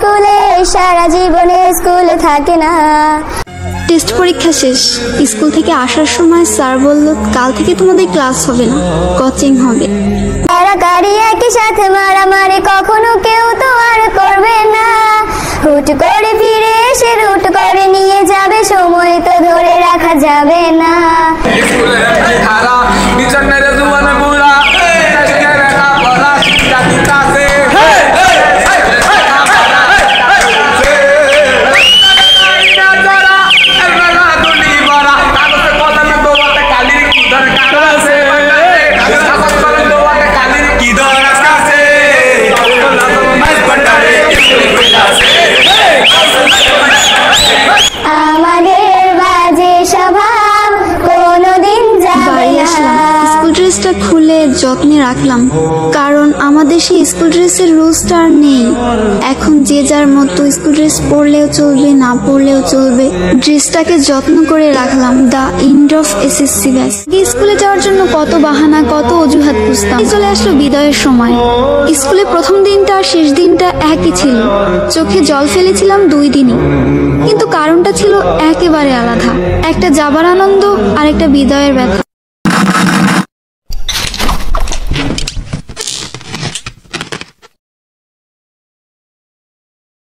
স্কুলে সারা জীবনে স্কুল থাকে না। টেস্ট পরীক্ষা শেষ, স্কুল থেকে আসার সময় স্যার বলল কাল থেকে তোমাদের ক্লাস হবে না, কোচিং হবে। কারাকারি একই সাথে মারামারি কখনো কেউ তো আর করবে না। হুট করে ফিরে এসে রুট করে নিয়ে যাবে, সময় তো ধরে রাখা যাবে না। ড্রেসটা খুলে যত্নে রাখলাম, কারণ আমাদের সেই স্কুল ড্রেসের রুলসটা আর নেই। এখন যে যার মতো স্কুল ড্রেস পরলেও চলবে, না পরলেও চলবে। ড্রেসটাকে যত্ন করে রাখলাম। The end of SSC batch. স্কুলে যাওয়ার জন্য কত বাহানা, কত অজুহাত খুঁজতাম। চলে আসলো বিদায়ের সময়। স্কুলে প্রথম দিনটা আর শেষ দিনটা একই ছিল। চোখে জল ফেলেছিলাম 2 দিনই, কিন্তু কারণটা ছিল একেবারে আলাদা। একটা যাবার আনন্দ আর একটা বিদায়ের ব্যথা।